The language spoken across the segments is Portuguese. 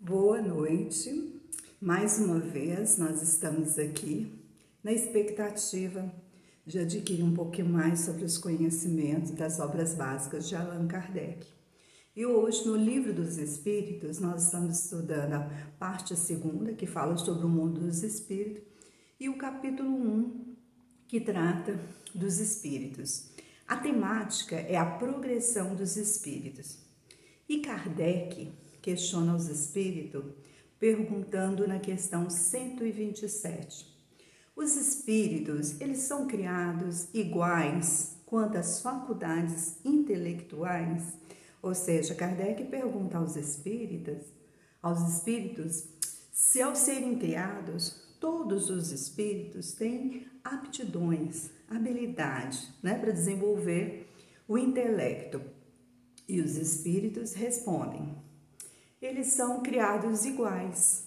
Boa noite. Mais uma vez nós estamos aqui na expectativa de adquirir um pouquinho mais sobre os conhecimentos das obras básicas de Allan Kardec. E hoje, no Livro dos Espíritos, nós estamos estudando a parte segunda, que fala sobre o mundo dos espíritos, e o capítulo 1, que trata dos espíritos. A temática é a progressão dos espíritos. E Kardec questiona os espíritos perguntando na questão 127. Os espíritos, eles são criados iguais quanto às faculdades intelectuais? Ou seja, Kardec pergunta aos espíritos se ao serem criados, todos os espíritos têm aptidões, habilidade, para desenvolver o intelecto. E os espíritos respondem: eles são criados iguais,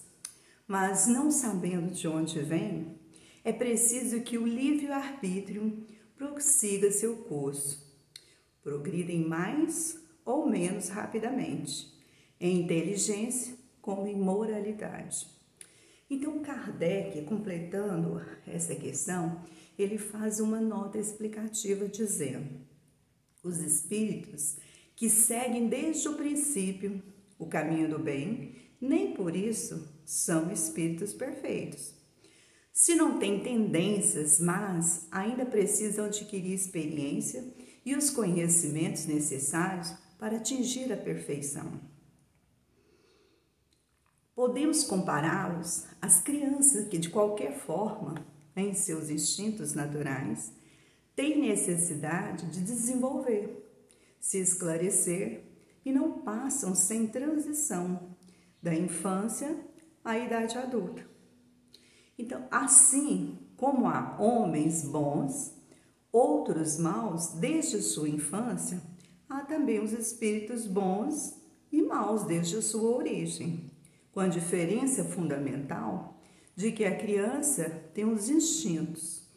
mas não sabendo de onde vêm, é preciso que o livre-arbítrio prossiga seu curso. Progridem mais ou menos rapidamente, em inteligência como em moralidade. Então, Kardec, completando essa questão, ele faz uma nota explicativa dizendo: os espíritos que seguem desde o princípio o caminho do bem, nem por isso são espíritos perfeitos. Se não têm tendências, mas ainda precisam adquirir experiência e os conhecimentos necessários para atingir a perfeição. Podemos compará-los às crianças que, de qualquer forma, em seus instintos naturais, têm necessidade de desenvolver, se esclarecer e não passam sem transição da infância à idade adulta. Então, assim como há homens bons, outros maus desde sua infância, há também os espíritos bons e maus desde a sua origem, com a diferença fundamental de que a criança tem os instintos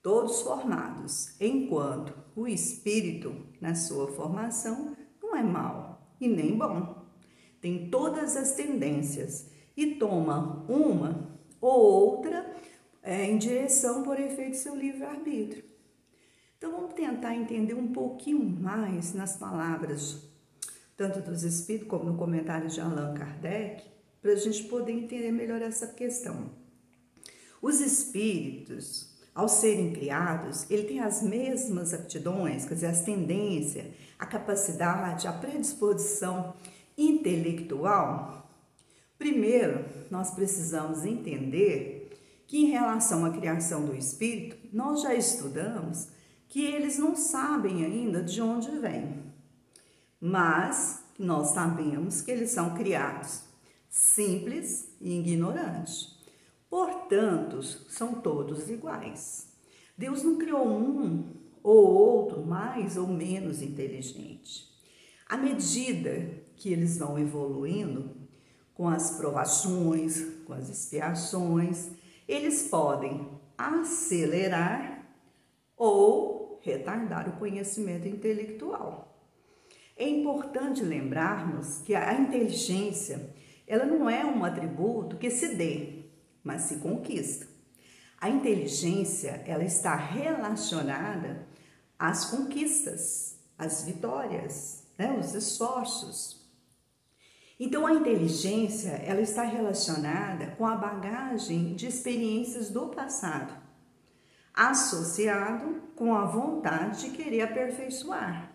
todos formados, enquanto o espírito, na sua formação, não é mau e nem bom. Tem todas as tendências e toma uma ou outra em direção por efeito do seu livre-arbítrio. Então, vamos tentar entender um pouquinho mais nas palavras, tanto dos espíritos como no comentário de Allan Kardec, para a gente poder entender melhor essa questão. Os espíritos, ao serem criados, ele tem as mesmas aptidões, quer dizer, as tendências, a capacidade, a predisposição intelectual. Primeiro, nós precisamos entender que em relação à criação do espírito, nós já estudamos que eles não sabem ainda de onde vêm, mas nós sabemos que eles são criados simples e ignorantes. Portanto, são todos iguais. Deus não criou um ou outro mais ou menos inteligente. À medida que eles vão evoluindo, com as provações, com as expiações, eles podem acelerar ou retardar o conhecimento intelectual. É importante lembrarmos que a inteligência, ela não é um atributo que se dê, mas se conquista. A inteligência, ela está relacionada às conquistas, às vitórias, os esforços. Então, a inteligência, ela está relacionada com a bagagem de experiências do passado, associado com a vontade de querer aperfeiçoar,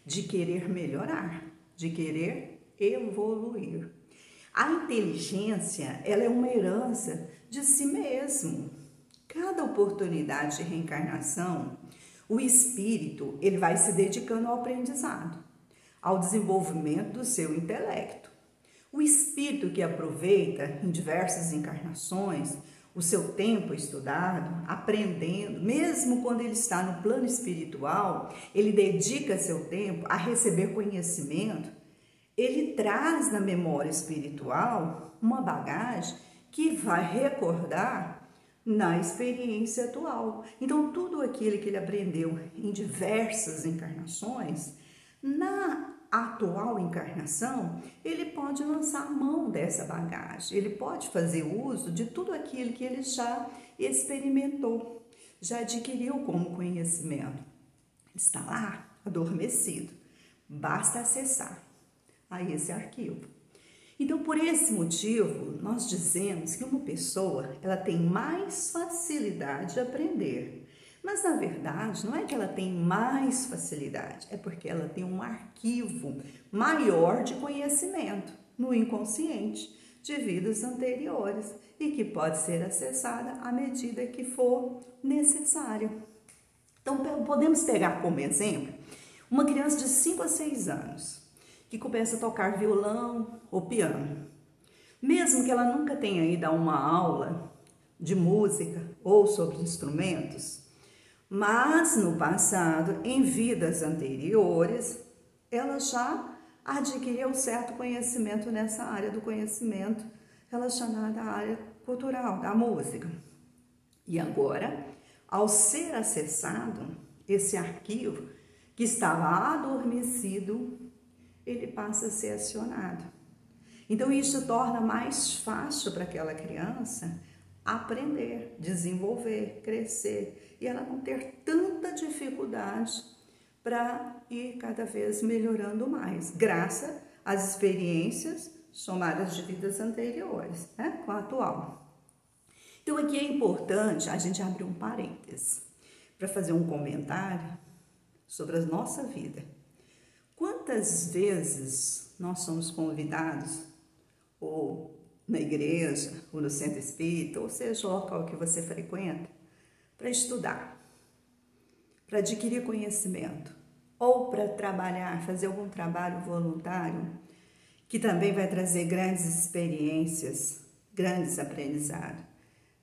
de querer melhorar, de querer evoluir. A inteligência, ela é uma herança de si mesmo. Cada oportunidade de reencarnação, o espírito, ele vai se dedicando ao aprendizado, ao desenvolvimento do seu intelecto. O espírito que aproveita em diversas encarnações o seu tempo estudado, aprendendo, mesmo quando ele está no plano espiritual, ele dedica seu tempo a receber conhecimento. Ele traz na memória espiritual uma bagagem que vai recordar na experiência atual. Então, tudo aquilo que ele aprendeu em diversas encarnações, na atual encarnação, ele pode lançar mão dessa bagagem, ele pode fazer uso de tudo aquilo que ele já experimentou, já adquiriu como conhecimento. Está lá, adormecido. Basta acessar a esse arquivo. Então, por esse motivo, nós dizemos que uma pessoa ela tem mais facilidade de aprender. Mas, na verdade, não é que ela tem mais facilidade, é porque ela tem um arquivo maior de conhecimento no inconsciente de vidas anteriores e que pode ser acessada à medida que for necessário. Então, podemos pegar como exemplo uma criança de 5 a 6 anos que começa a tocar violão ou piano. Mesmo que ela nunca tenha ido a uma aula de música ou sobre instrumentos, mas no passado, em vidas anteriores, ela já adquiriu certo conhecimento nessa área do conhecimento relacionada à área cultural, da música. E agora, ao ser acessado esse arquivo que estava adormecido, ele passa a ser acionado. Então, isso torna mais fácil para aquela criança aprender, desenvolver, crescer e ela não ter tanta dificuldade para ir cada vez melhorando mais, graças às experiências somadas de vidas anteriores, né, com a atual. Então, aqui é importante a gente abrir um parênteses para fazer um comentário sobre a nossa vida. Quantas vezes nós somos convidados, ou na igreja, ou no centro espírita, ou seja, o local que você frequenta, para estudar, para adquirir conhecimento, ou para trabalhar, fazer algum trabalho voluntário, que também vai trazer grandes experiências, grandes aprendizados.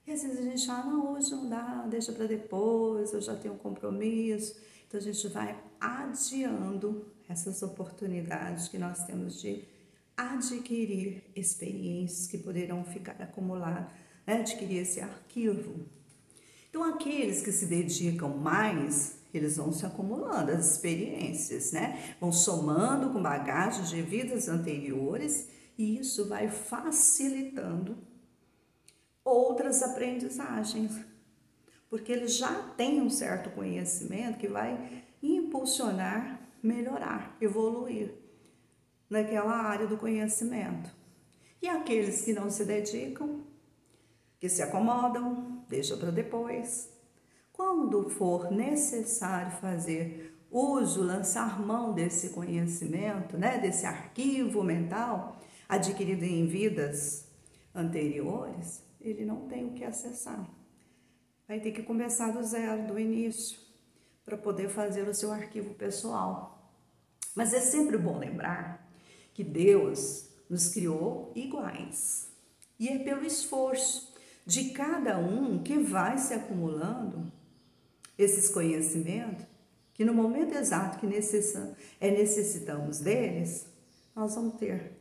E às vezes a gente fala, não, hoje não dá, deixa para depois, eu já tenho um compromisso. Então a gente vai adiando essas oportunidades que nós temos de adquirir experiências que poderão ficar acumuladas, né? Adquirir esse arquivo. Então, aqueles que se dedicam mais, eles vão se acumulando as experiências, né? Vão somando com bagagens de vidas anteriores e isso vai facilitando outras aprendizagens, porque eles já têm um certo conhecimento que vai impulsionar, melhorar, evoluir naquela área do conhecimento. E aqueles que não se dedicam, que se acomodam, deixam para depois. Quando for necessário fazer uso, lançar mão desse conhecimento, né, desse arquivo mental adquirido em vidas anteriores, ele não tem o que acessar. Vai ter que começar do zero, do início, para poder fazer o seu arquivo pessoal. Mas é sempre bom lembrar que Deus nos criou iguais. E é pelo esforço de cada um que vai se acumulando esses conhecimentos, que no momento exato que necessitamos deles, nós vamos ter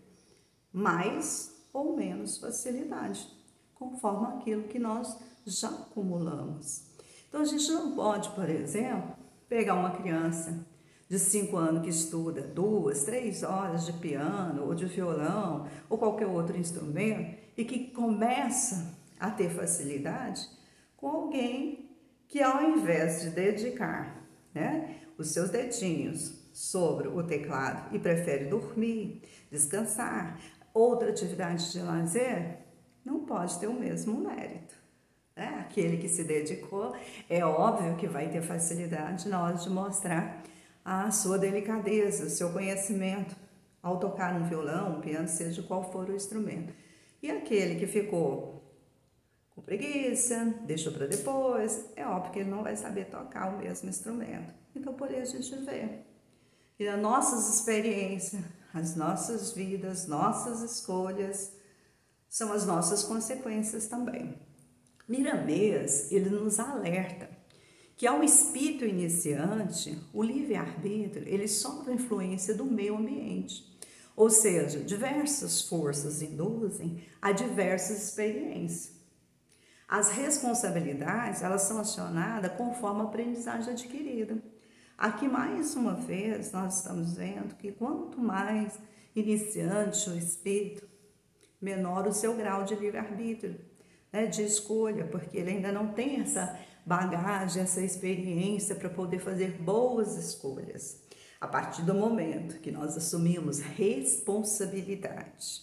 mais ou menos facilidade, conforme aquilo que nós já acumulamos. Então, a gente não pode, por exemplo, pegar uma criança de 5 anos que estuda 2, 3 horas de piano ou de violão ou qualquer outro instrumento e que começa a ter facilidade com alguém que, ao invés de dedicar, né, os seus dedinhos sobre o teclado e prefere dormir, descansar, outra atividade de lazer, não pode ter o mesmo mérito. Aquele que se dedicou, é óbvio que vai ter facilidade na hora de mostrar a sua delicadeza, o seu conhecimento ao tocar um violão, um piano, seja qual for o instrumento. E aquele que ficou com preguiça, deixou para depois, é óbvio que ele não vai saber tocar o mesmo instrumento. Então, por isso a gente vê que as nossas experiências, as nossas vidas, nossas escolhas, são as nossas consequências também. Miramês, ele nos alerta que ao espírito iniciante, o livre-arbítrio, ele sofre a influência do meio ambiente. Ou seja, diversas forças induzem a diversas experiências. As responsabilidades, elas são acionadas conforme a aprendizagem adquirida. Aqui, mais uma vez, nós estamos vendo que quanto mais iniciante o espírito, menor o seu grau de livre-arbítrio, né, de escolha, porque ele ainda não tem essa bagagem, essa experiência para poder fazer boas escolhas. A partir do momento que nós assumimos responsabilidade,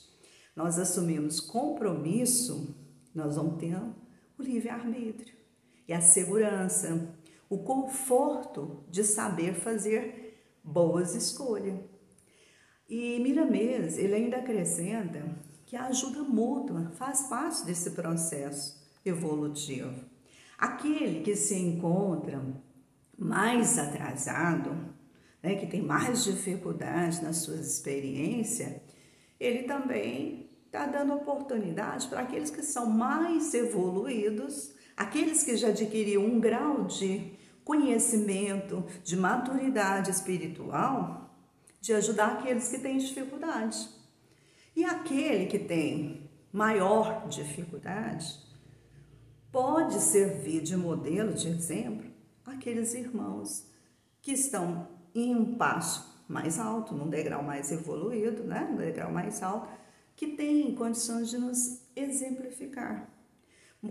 nós assumimos compromisso, nós vamos ter o livre-arbítrio e a segurança, o conforto de saber fazer boas escolhas. E Miramês, ele ainda acrescenta que a ajuda mútua faz parte desse processo evolutivo. Aquele que se encontra mais atrasado, né, que tem mais dificuldade nas suas experiências, ele também está dando oportunidade para aqueles que são mais evoluídos, aqueles que já adquiriram um grau de conhecimento, de maturidade espiritual, de ajudar aqueles que têm dificuldade. E aquele que tem maior dificuldade pode servir de modelo, de exemplo, aqueles irmãos que estão em um passo mais alto, num degrau mais evoluído, né? Um degrau mais alto, que têm condições de nos exemplificar,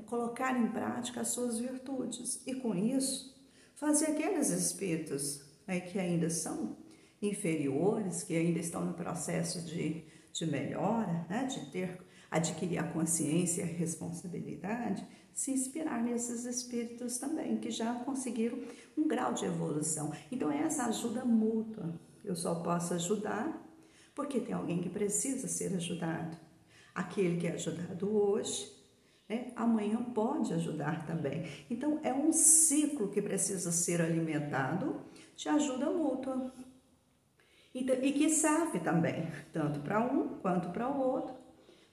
colocar em prática as suas virtudes e, com isso, fazer aqueles espíritos, né, que ainda são inferiores, que ainda estão no processo de melhora, né, de adquirir a consciência e a responsabilidade, se inspirar nesses espíritos também, que já conseguiram um grau de evolução. Então, é essa ajuda mútua. Eu só posso ajudar porque tem alguém que precisa ser ajudado. Aquele que é ajudado hoje, né, amanhã pode ajudar também. Então, é um ciclo que precisa ser alimentado de ajuda mútua. E que serve também, tanto para um quanto para o outro,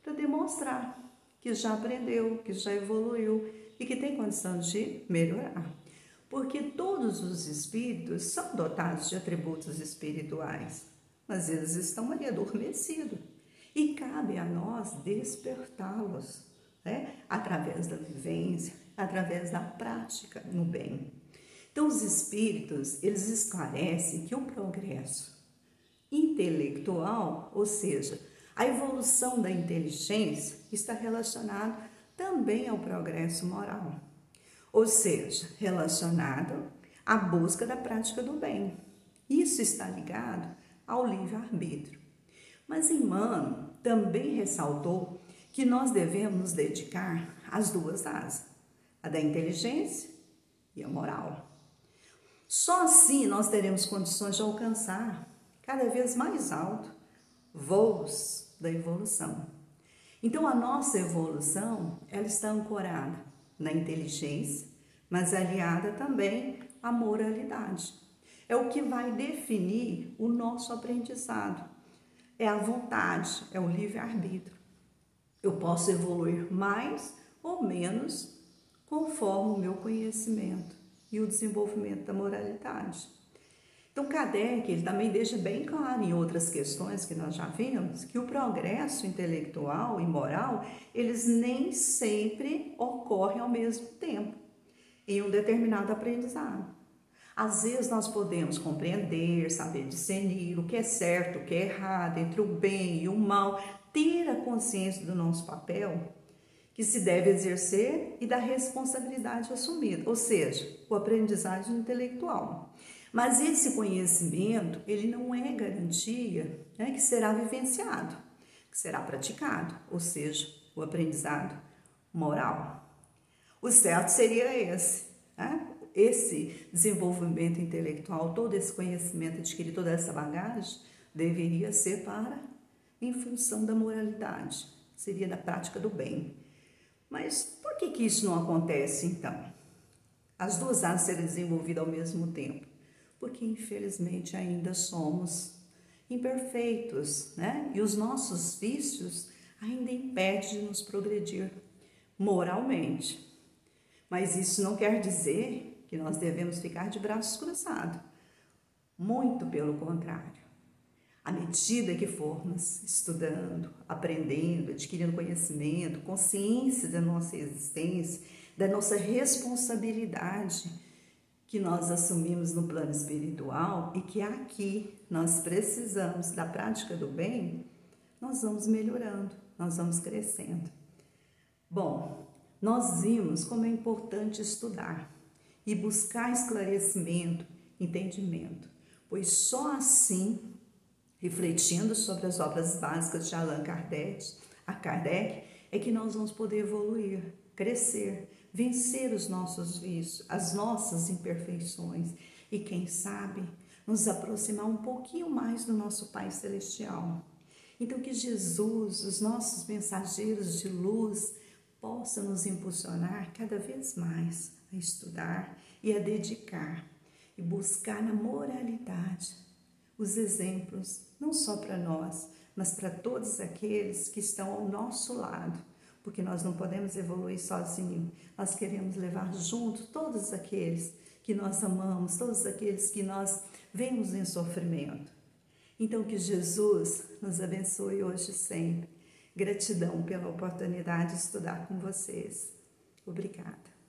para demonstrar que já aprendeu, que já evoluiu e que tem condição de melhorar. Porque todos os espíritos são dotados de atributos espirituais, mas eles estão ali adormecidos. E cabe a nós despertá-los, né? Através da vivência, através da prática no bem. Então, os espíritos, eles esclarecem que o progresso intelectual, ou seja, a evolução da inteligência, está relacionado também ao progresso moral, ou seja, relacionado à busca da prática do bem. Isso está ligado ao livre-arbítrio. Mas Emmanuel também ressaltou que nós devemos nos dedicar às duas asas, a da inteligência e a moral. Só assim nós teremos condições de alcançar cada vez mais alto voos da evolução. Então, a nossa evolução, ela está ancorada na inteligência, mas aliada também à moralidade. É o que vai definir o nosso aprendizado. É a vontade, é o livre-arbítrio. Eu posso evoluir mais ou menos conforme o meu conhecimento e o desenvolvimento da moralidade. Então, Kardec, ele também deixa bem claro em outras questões que nós já vimos, que o progresso intelectual e moral, eles nem sempre ocorrem ao mesmo tempo, em um determinado aprendizado. Às vezes nós podemos compreender, saber discernir o que é certo, o que é errado, entre o bem e o mal, ter a consciência do nosso papel, que se deve exercer e da responsabilidade assumida, ou seja, o aprendizagem intelectual. Mas esse conhecimento, ele não é garantia, né, que será vivenciado, que será praticado, ou seja, o aprendizado moral. O certo seria esse, né? Esse desenvolvimento intelectual, todo esse conhecimento adquirido, toda essa bagagem, deveria ser em função da moralidade, seria da prática do bem. Mas por que isso não acontece, então? As duas áreas serem desenvolvidas ao mesmo tempo? Porque, infelizmente, ainda somos imperfeitos, né? E os nossos vícios ainda impedem de nos progredir moralmente. Mas isso não quer dizer que nós devemos ficar de braços cruzados. Muito pelo contrário. À medida que formos estudando, aprendendo, adquirindo conhecimento, consciência da nossa existência, da nossa responsabilidade, que nós assumimos no plano espiritual e que aqui nós precisamos da prática do bem, nós vamos melhorando, nós vamos crescendo. Bom, nós vimos como é importante estudar e buscar esclarecimento, entendimento, pois só assim, refletindo sobre as obras básicas de Allan Kardec, é que nós vamos poder evoluir, crescer, vencer os nossos vícios, as nossas imperfeições e, quem sabe, nos aproximar um pouquinho mais do nosso Pai Celestial. Então, que Jesus, os nossos mensageiros de luz, possa nos impulsionar cada vez mais a estudar e a dedicar e buscar na moralidade os exemplos, não só para nós, mas para todos aqueles que estão ao nosso lado, porque nós não podemos evoluir sozinhos, nós queremos levar junto todos aqueles que nós amamos, todos aqueles que nós vemos em sofrimento. Então, que Jesus nos abençoe hoje e sempre. Gratidão pela oportunidade de estudar com vocês. Obrigada.